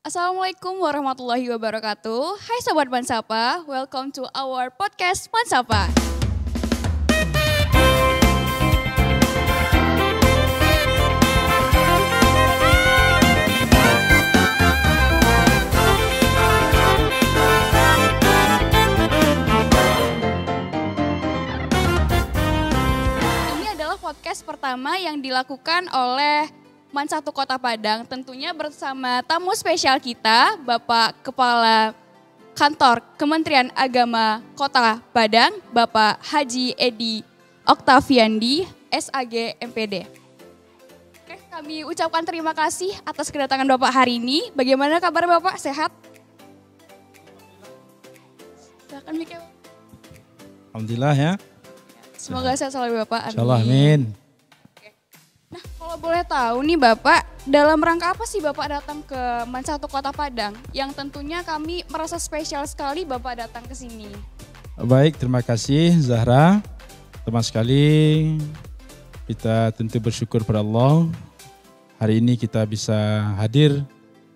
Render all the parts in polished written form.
Assalamualaikum warahmatullahi wabarakatuh. Hai Sobat Mansapa, welcome to our podcast Mansapa. Ini adalah podcast pertama yang dilakukan oleh Man1 Kota Padang, tentunya bersama tamu spesial kita, Bapak Kepala Kantor Kementerian Agama Kota Padang, Bapak Haji Edi Oktaviandi, SAG MPD. Oke, kami ucapkan terima kasih atas kedatangan Bapak hari ini. Bagaimana kabar Bapak? Sehat? Silakan Mika. Alhamdulillah ya. Semoga sehat selalu Bapak. Amin. Insyaallah amin. Nah, kalau boleh tahu nih Bapak, dalam rangka apa sih Bapak datang ke Man1 Kota Padang? Yang tentunya kami merasa spesial sekali Bapak datang ke sini. Baik, terima kasih Zahra. Teman sekali, kita tentu bersyukur pada Allah. Hari ini kita bisa hadir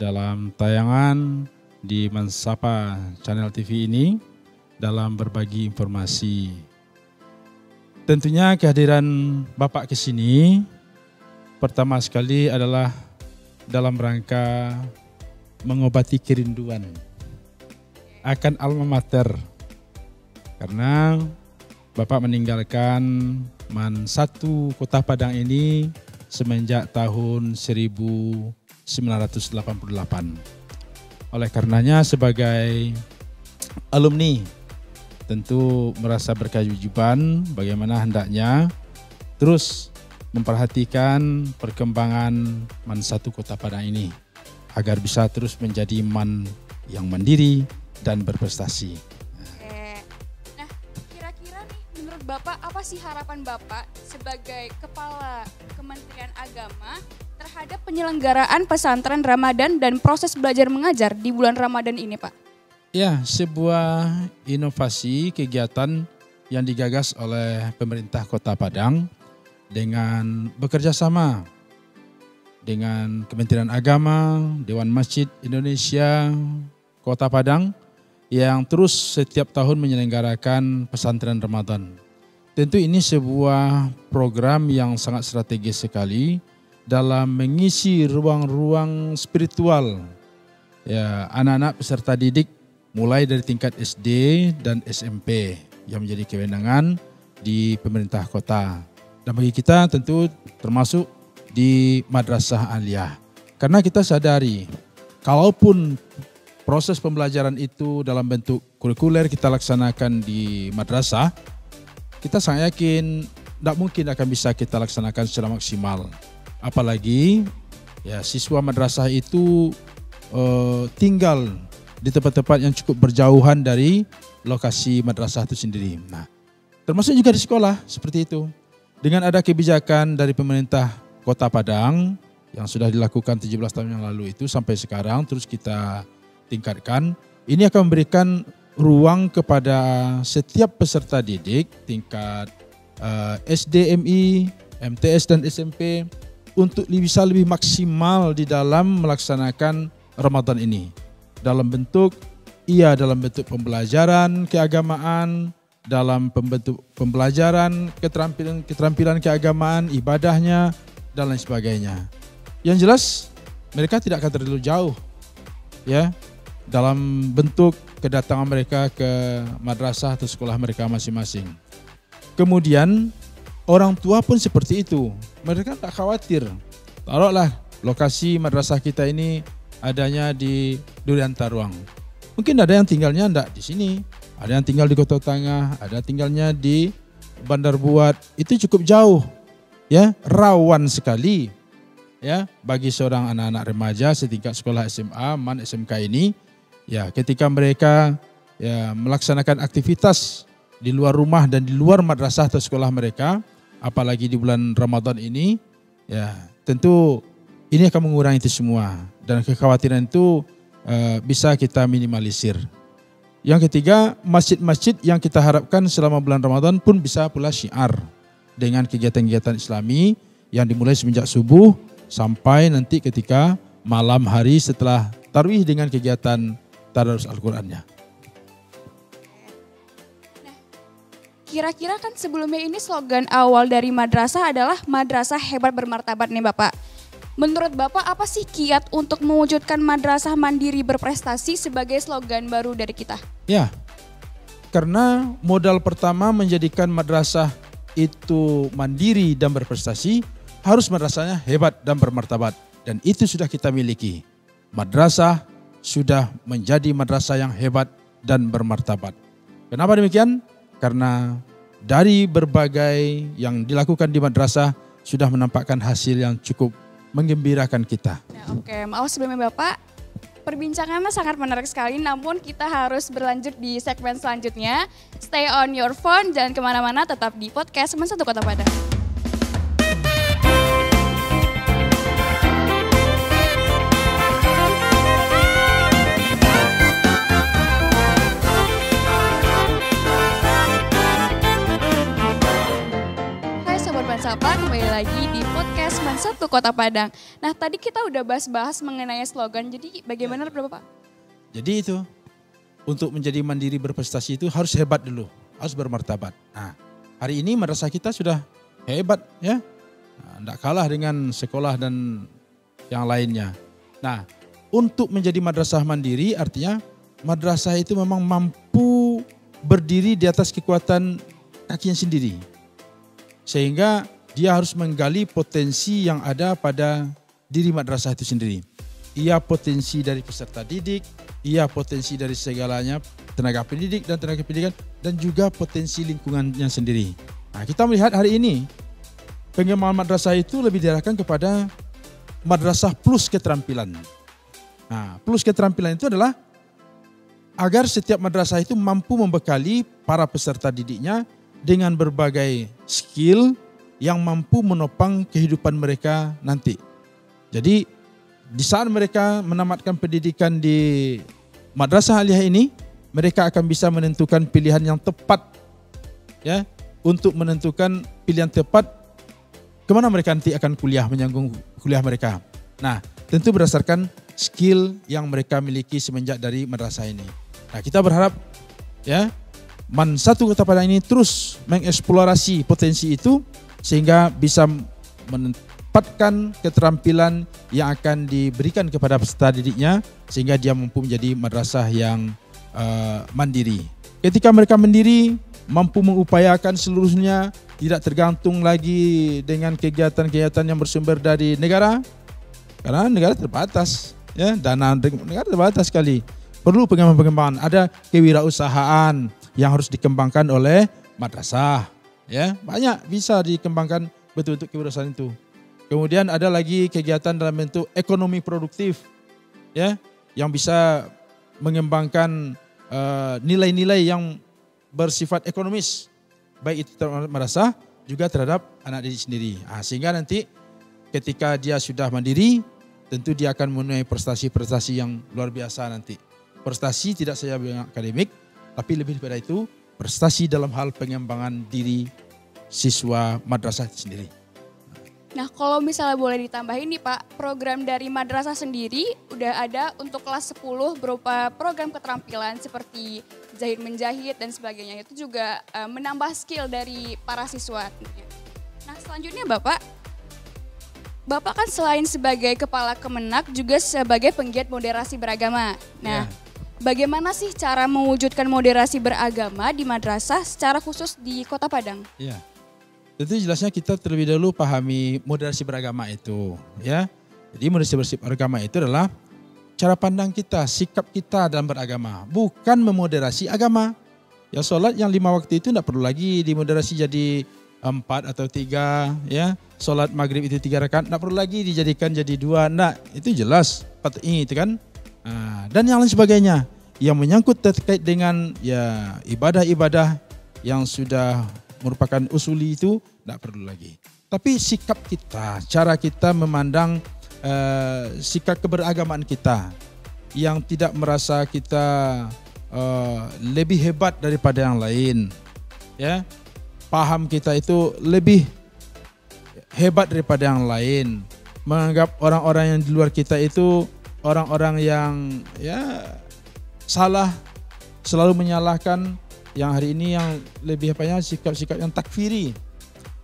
dalam tayangan di Mansapa Channel TV ini dalam berbagi informasi. Tentunya kehadiran Bapak ke sini pertama sekali adalah dalam rangka mengobati kerinduan akan alma mater. Karena Bapak meninggalkan Man1 Kota Padang ini semenjak tahun 1988. Oleh karenanya sebagai alumni tentu merasa berkewajiban bagaimana hendaknya terus memperhatikan perkembangan Man1 Kota Padang ini agar bisa terus menjadi man yang mandiri dan berprestasi. Nah, kira-kira nih menurut Bapak apa sih harapan Bapak sebagai Kepala Kementerian Agama terhadap penyelenggaraan pesantren Ramadan dan proses belajar mengajar di bulan Ramadan ini Pak? Ya, sebuah inovasi kegiatan yang digagas oleh pemerintah Kota Padang dengan bekerja sama dengan Kementerian Agama, Dewan Masjid Indonesia, Kota Padang yang terus setiap tahun menyelenggarakan pesantren Ramadan. Tentu ini sebuah program yang sangat strategis sekali dalam mengisi ruang-ruang spiritual ya anak-anak peserta didik mulai dari tingkat SD dan SMP yang menjadi kewenangan di pemerintah kota. Dan bagi kita tentu termasuk di madrasah aliyah. Karena kita sadari, kalaupun proses pembelajaran itu dalam bentuk kurikuler kita laksanakan di madrasah, kita sangat yakin tidak mungkin akan bisa kita laksanakan secara maksimal. Apalagi ya siswa madrasah itu tinggal di tempat-tempat yang cukup berjauhan dari lokasi madrasah itu sendiri. Nah, termasuk juga di sekolah seperti itu. Dengan ada kebijakan dari pemerintah Kota Padang yang sudah dilakukan 17 tahun yang lalu itu sampai sekarang terus kita tingkatkan, ini akan memberikan ruang kepada setiap peserta didik tingkat SD, MI, MTS dan SMP untuk bisa lebih maksimal di dalam melaksanakan Ramadan ini. Dalam bentuk pembelajaran keagamaan, dalam bentuk pembelajaran keterampilan keagamaan, ibadahnya dan lain sebagainya. Yang jelas mereka tidak akan terlalu jauh ya dalam bentuk kedatangan mereka ke madrasah atau sekolah mereka masing-masing. Kemudian orang tua pun seperti itu. Mereka tak khawatir. Taruhlah lokasi madrasah kita ini adanya di Durian Taruang. Mungkin ada yang tinggalnya enggak di sini. Ada yang tinggal di Kota Tengah, ada tinggalnya di Bandar Buat. Itu cukup jauh, ya, rawan sekali, ya, bagi seorang anak-anak remaja setingkat sekolah SMA, MAN, SMK ini, ya, ketika mereka ya melaksanakan aktivitas di luar rumah dan di luar madrasah atau sekolah mereka, apalagi di bulan Ramadan ini, ya, tentu ini akan mengurangi itu semua dan kekhawatiran itu bisa kita minimalisir. Yang ketiga, masjid-masjid yang kita harapkan selama bulan Ramadan pun bisa pula syiar dengan kegiatan-kegiatan Islami yang dimulai semenjak subuh sampai nanti ketika malam hari setelah tarwih dengan kegiatan tadarus Al-Qur'annya. Kira-kira kan sebelumnya ini slogan awal dari madrasah adalah madrasah hebat bermartabat nih Bapak. Menurut Bapak apa sih kiat untuk mewujudkan madrasah mandiri berprestasi sebagai slogan baru dari kita? Ya, karena modal pertama menjadikan madrasah itu mandiri dan berprestasi, harus madrasahnya hebat dan bermartabat. Dan itu sudah kita miliki. Madrasah sudah menjadi madrasah yang hebat dan bermartabat. Kenapa demikian? Karena dari berbagai yang dilakukan di madrasah sudah menampakkan hasil yang cukup menggembirakan kita. Oke, maaf sebelumnya Bapak, perbincangannya sangat menarik sekali, namun kita harus berlanjut di segmen selanjutnya. Stay on your phone, jangan kemana-mana, tetap di podcast Teman Satu Kota Padang. Sapa, kembali lagi di podcast Man Satu Kota Padang. Nah tadi kita udah bahas-bahas mengenai slogan, jadi bagaimana Bapak? Jadi itu, untuk menjadi mandiri berprestasi itu harus hebat dulu, harus bermartabat. Nah hari ini madrasah kita sudah hebat ya, tidak kalah dengan sekolah dan yang lainnya. Nah untuk menjadi madrasah mandiri artinya madrasah itu memang mampu berdiri di atas kekuatan kakinya sendiri. Sehingga dia harus menggali potensi yang ada pada diri madrasah itu sendiri. Ia potensi dari peserta didik, ia potensi dari segalanya, tenaga pendidik dan tenaga pendidikan, dan juga potensi lingkungannya sendiri. Nah, kita melihat hari ini pengembangan madrasah itu lebih diarahkan kepada madrasah plus keterampilan. Nah, plus keterampilan itu adalah agar setiap madrasah itu mampu membekali para peserta didiknya dengan berbagai skill yang mampu menopang kehidupan mereka nanti. Jadi di saat mereka menamatkan pendidikan di Madrasah Aliyah ini, mereka akan bisa menentukan pilihan yang tepat ya, untuk menentukan pilihan tepat kemana mereka nanti akan kuliah, menyambung kuliah mereka. Nah, tentu berdasarkan skill yang mereka miliki semenjak dari madrasah ini. Nah, kita berharap ya Man Satu Kota Padang ini terus mengeksplorasi potensi itu sehingga bisa menempatkan keterampilan yang akan diberikan kepada peserta didiknya sehingga dia mampu menjadi madrasah yang mandiri. Ketika mereka mandiri, mampu mengupayakan seluruhnya, tidak tergantung lagi dengan kegiatan-kegiatan yang bersumber dari negara, karena negara terbatas, ya, dana negara terbatas sekali. Perlu pengembangan-pengembangan, ada kewirausahaan yang harus dikembangkan oleh madrasah, ya, banyak bisa dikembangkan bentuk-bentuk kewirausahaan itu. Kemudian ada lagi kegiatan dalam bentuk ekonomi produktif, ya, yang bisa mengembangkan nilai-nilai yang bersifat ekonomis, baik itu terhadap madrasah juga terhadap anak didik sendiri. Nah, sehingga nanti ketika dia sudah mandiri, tentu dia akan memenuhi prestasi-prestasi yang luar biasa nanti. Prestasi tidak saja bidang akademik, tapi lebih daripada itu prestasi dalam hal pengembangan diri siswa madrasah itu sendiri. Nah, kalau misalnya boleh ditambahin nih Pak, program dari madrasah sendiri udah ada untuk kelas 10 berupa program keterampilan seperti jahit menjahit dan sebagainya. Itu juga menambah skill dari para siswa. Nah, selanjutnya Bapak kan selain sebagai kepala Kemenak juga sebagai penggiat moderasi beragama. Nah, bagaimana sih cara mewujudkan moderasi beragama di madrasah secara khusus di Kota Padang? Ya. Tentu jelasnya kita terlebih dahulu pahami moderasi beragama itu, ya. Jadi moderasi beragama itu adalah cara pandang kita, sikap kita dalam beragama, bukan memoderasi agama. Ya, sholat yang 5 waktu itu tidak perlu lagi dimoderasi jadi 4 atau 3, ya. Sholat maghrib itu 3 rakaat tidak perlu lagi dijadikan jadi 2, enggak. Itu jelas, itu kan. Nah, dan yang lain sebagainya yang menyangkut terkait dengan ya ibadah-ibadah yang sudah merupakan usuli itu tidak perlu lagi. Tapi sikap kita, cara kita memandang sikap keberagamaan kita yang tidak merasa kita lebih hebat daripada yang lain, ya, paham kita itu lebih hebat daripada yang lain, menganggap orang-orang yang di luar kita itu orang-orang yang ya salah, selalu menyalahkan, yang hari ini yang lebih sikap-sikap yang takfiri.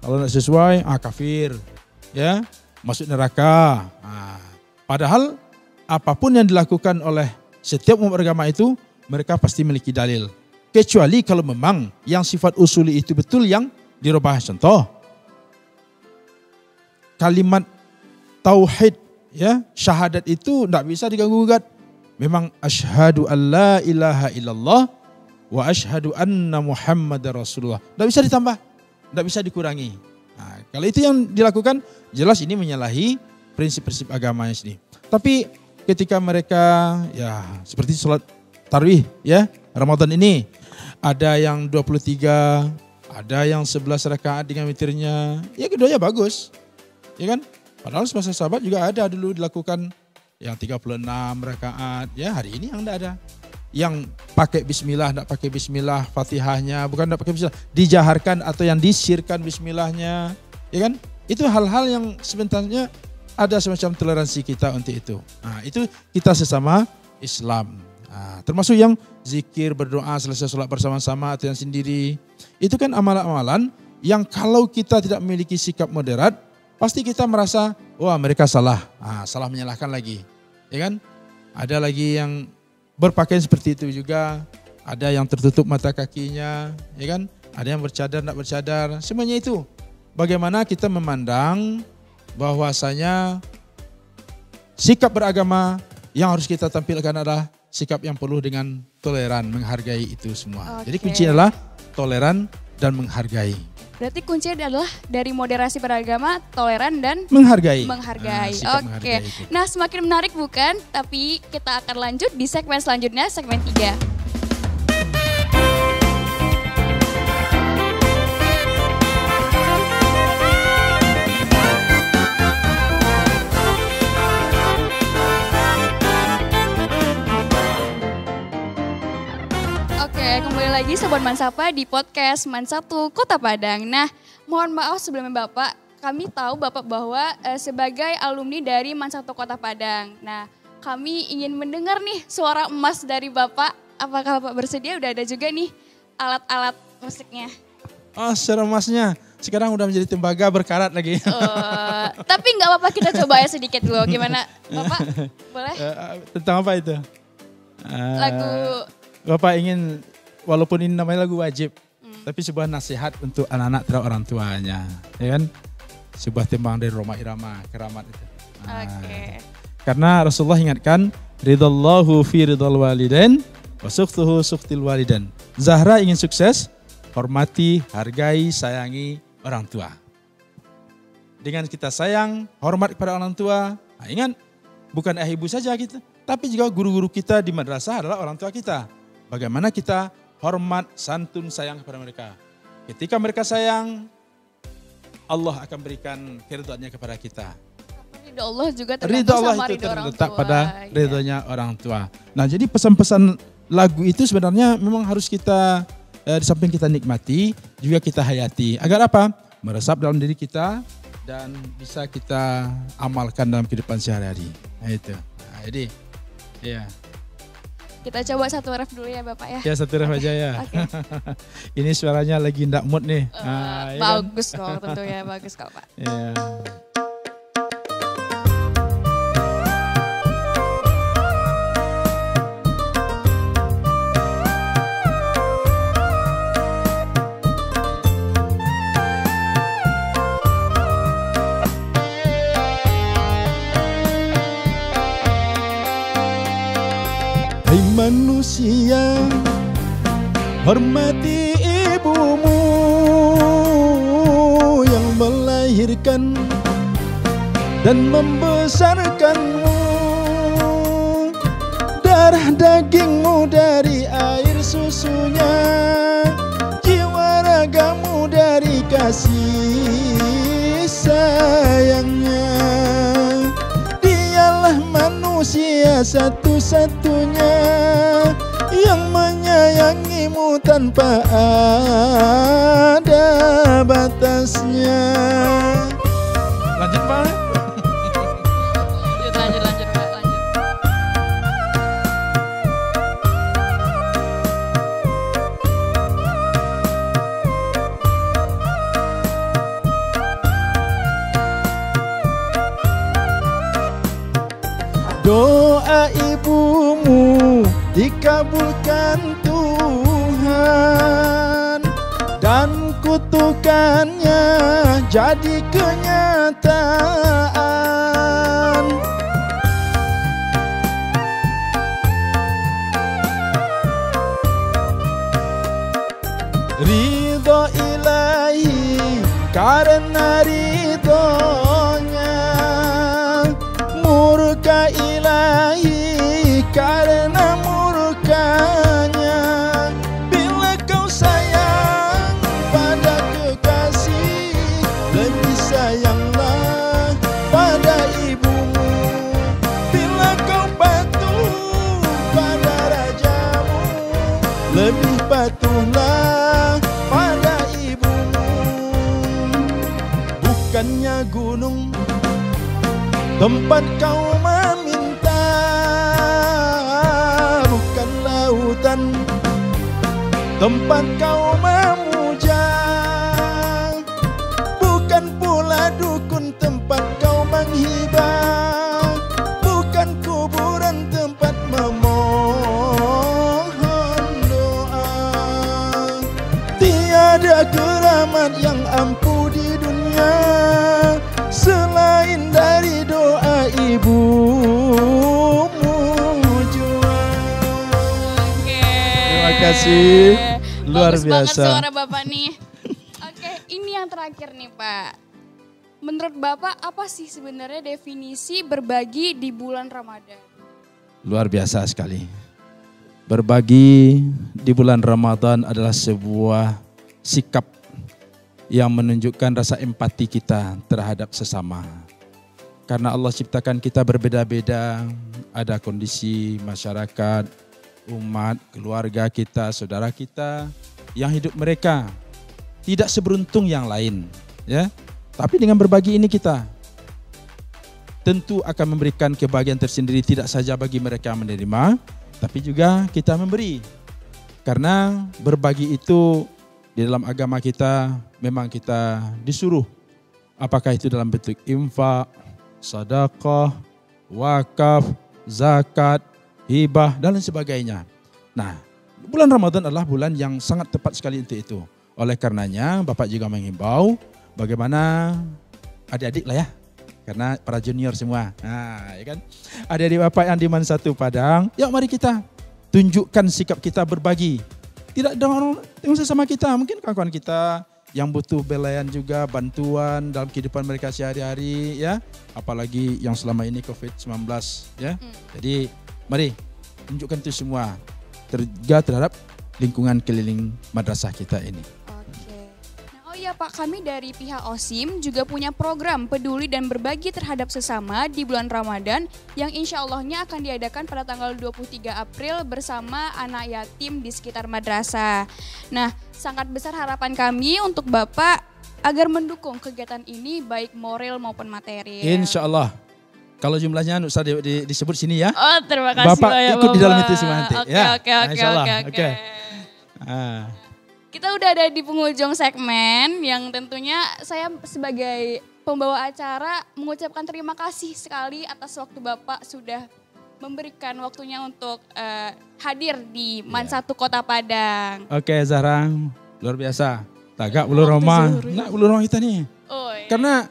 Kalau tidak sesuai, kafir, ya masuk neraka. Padahal apapun yang dilakukan oleh setiap umat beragama itu, mereka pasti memiliki dalil. Kecuali kalau memang yang sifat usuli itu betul yang dirubah. Contoh, kalimat tauhid, ya syahadat itu tidak bisa diganggu-gugat. Memang asyhadu an la ilaha illallah wa asyhadu anna muhammadar rasulullah. Tidak bisa ditambah, tidak bisa dikurangi. Nah, kalau itu yang dilakukan, jelas ini menyalahi prinsip-prinsip agamanya sendiri. Tapi ketika mereka ya seperti sholat tarawih ya Ramadan ini, ada yang 23, ada yang 11 rakaat dengan witirnya, ya keduanya bagus. Ya kan? Padahal semasa sahabat juga ada dulu dilakukan yang 36 rakaat. Ya hari ini yang tidak ada. Yang pakai bismillah, tidak pakai bismillah, fatihahnya, bukan tidak pakai bismillah, dijaharkan atau yang disirkan bismillahnya. Ya kan? Itu hal-hal yang sebenarnya ada semacam toleransi kita untuk itu. Nah, itu kita sesama Islam. Nah, termasuk yang zikir, berdoa selesai sholat bersama-sama atau yang sendiri. Itu kan amalan-amalan yang kalau kita tidak memiliki sikap moderat, pasti kita merasa, wah mereka salah. Salah menyalahkan lagi. Ya kan? Ada lagi yang berpakaian seperti itu juga. Ada yang tertutup mata kakinya. Ya kan? Ada yang bercadar, tidak bercadar. Semuanya itu. Bagaimana kita memandang bahwasanya sikap beragama yang harus kita tampilkan adalah sikap yang penuh dengan toleran, menghargai itu semua. Jadi kunci adalah toleran dan menghargai. Berarti kuncinya adalah dari moderasi beragama, toleran dan menghargai. Oke. Nah, semakin menarik bukan? Tapi kita akan lanjut di segmen selanjutnya, segmen 3. Kembali lagi Sobat Mansapa di podcast Mansatu Kota Padang. Nah, mohon maaf sebelumnya Bapak, kami tahu Bapak bahwa sebagai alumni dari Mansatu Kota Padang. Nah, kami ingin mendengar nih suara emas dari Bapak. Apakah Bapak bersedia? Udah ada juga nih alat-alat musiknya. Oh, suara emasnya. Sekarang udah menjadi tembaga berkarat lagi. Tapi nggak apa-apa, kita coba ya sedikit dulu. Gimana Bapak? Boleh? Tentang apa itu? Lagu... Bapak ingin, walaupun ini namanya lagu wajib, tapi sebuah nasihat untuk anak-anak terhadap orang tuanya, ya kan? Sebuah tembang dari Roma Irama, keramat itu. Karena Rasulullah ingatkan, ridallahu fi ridal walidain, wa sukhtuhu sukhtil walidain. Zahra ingin sukses, hormati, hargai, sayangi orang tua. Dengan kita sayang, hormat kepada orang tua, ingat, bukan ibu saja gitu, tapi juga guru-guru kita di madrasah adalah orang tua kita. Bagaimana kita hormat, santun, sayang kepada mereka. Ketika mereka sayang, Allah akan berikan keridhaannya kepada kita. Ridho Allah juga tergantung sama ridho orang tua. Pada ridhonya orang tua. Nah, jadi pesan-pesan lagu itu sebenarnya memang harus kita, di samping kita nikmati, juga kita hayati. Agar apa? Meresap dalam diri kita dan bisa kita amalkan dalam kehidupan sehari-hari. Nah, itu. Nah, jadi, ya. Kita coba satu ref dulu ya Bapak ya. Ya satu ref aja ya. Ini suaranya lagi ndak mood nih. Bagus dong tentunya, bagus kok Pak. Ya. Manusia, hormati ibumu yang melahirkan dan membesarkanmu. Darah dagingmu dari air susunya, jiwa ragamu dari kasih sayangnya. Dialah manusia satu-satunya yang menyayangimu tanpa ada batasnya. Lanjut Pak. Lanjut Pak, lanjut. doa ibumu dikabulkan Tuhan, dan kutukannya jadi kenyataan. Ridho ilahi karena ridhonya, murka ilahi karena murkanya. Bila kau sayang pada kekasih, lebih sayanglah pada ibumu. Bila kau patuh pada rajamu, lebih patuhlah pada ibumu. Bukannya gunung tempat kau meminta, bukan lautan tempat kau memuja, bukan pula dukun tempat kau menghibah, bukan kuburan tempat memohon doa. Tiada keramat yang ampuh di dunia selain dari doa ibumu jua. Terima kasih. Luar Bagus biasa. banget suara Bapak nih. Oke, ini yang terakhir nih Pak. Menurut Bapak apa sih sebenarnya definisi berbagi di bulan Ramadan? Luar biasa sekali. Berbagi di bulan Ramadan adalah sebuah sikap yang menunjukkan rasa empati kita terhadap sesama. Karena Allah ciptakan kita berbeda-beda, ada kondisi masyarakat, umat, keluarga kita, saudara kita yang hidup mereka tidak seberuntung yang lain, ya. Tapi dengan berbagi ini kita tentu akan memberikan kebahagiaan tersendiri tidak saja bagi mereka yang menerima, tapi juga kita memberi. Karena berbagi itu di dalam agama kita memang kita disuruh, apakah itu dalam bentuk infak, sedekah, wakaf, zakat, hibah dan lain sebagainya. Nah, bulan Ramadan adalah bulan yang sangat tepat sekali untuk itu. Oleh karenanya Bapak juga menghimbau bagaimana adik-adik lah ya, karena para junior semua. Nah, ya kan? Adik-adik Bapak yang di Man 1 Padang, yuk mari kita tunjukkan sikap kita berbagi. Tidak dengan sesama kita, mungkin kawan-kawan kita yang butuh belayan juga, bantuan dalam kehidupan mereka sehari-hari ya. Apalagi yang selama ini COVID-19 ya. Jadi mari tunjukkan itu semua terhadap lingkungan keliling madrasah kita ini. Oke. Nah, oh iya Pak, kami dari pihak OSIM juga punya program peduli dan berbagi terhadap sesama di bulan Ramadan yang insya Allahnya akan diadakan pada tanggal 23 April bersama anak yatim di sekitar madrasah. Nah, sangat besar harapan kami untuk Bapak agar mendukung kegiatan ini baik moral maupun materi. Insya Allah. Kalau jumlahnya usah disebut sini ya. Oh, terima kasih Bapak ya, ikut di dalam Bapak. itu semua nanti. Oke, Ya. oke, Nah, oke, insya Allah. oke, oke. Kita udah ada di penghujung segmen yang tentunya saya sebagai pembawa acara mengucapkan terima kasih sekali atas waktu Bapak sudah memberikan waktunya untuk hadir di Man 1 Kota Padang. Oke Zahra, luar biasa. Tagak bulu Roma, nak bulu Roma kita nih. Oh, iya. Karena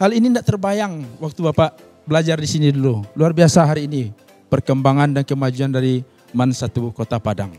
hal ini tidak terbayang waktu Bapak belajar di sini dulu. Luar biasa hari ini perkembangan dan kemajuan dari Man 1 Kota Padang.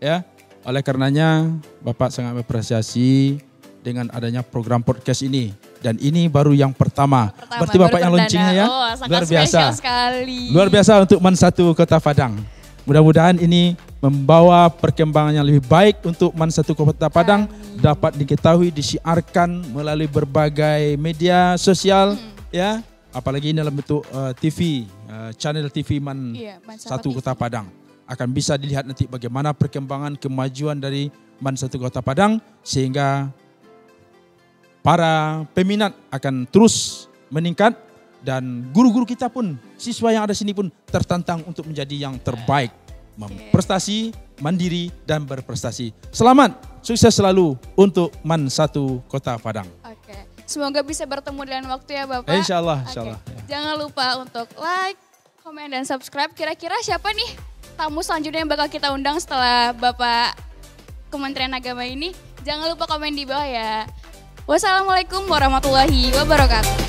Ya, oleh karenanya Bapak sangat mengapresiasi dengan adanya program podcast ini. Dan ini baru yang pertama. Berarti Bapak yang launchingnya ya. Oh, sangat luar biasa. spesial sekali. Luar biasa untuk Man 1 Kota Padang. Mudah-mudahan ini membawa perkembangan yang lebih baik untuk Man 1 Kota Padang. Dapat diketahui, disiarkan melalui berbagai media sosial. Ya, apalagi ini dalam bentuk TV, channel TV Man 1 Kota Padang. Akan bisa dilihat nanti bagaimana perkembangan kemajuan dari Man 1 Kota Padang. Sehingga para peminat akan terus meningkat. Dan guru-guru kita pun, siswa yang ada sini pun tertantang untuk menjadi yang terbaik. Prestasi, mandiri, dan berprestasi. Selamat, sukses selalu untuk Man 1 Kota Padang. Oke, semoga bisa bertemu dengan waktu ya Bapak. Insya Allah, Oke. insya Allah. Jangan lupa untuk like, komen, dan subscribe. Kira-kira siapa nih tamu selanjutnya yang bakal kita undang setelah Bapak Kementerian Agama ini? Jangan lupa komen di bawah ya. Wassalamualaikum warahmatullahi wabarakatuh.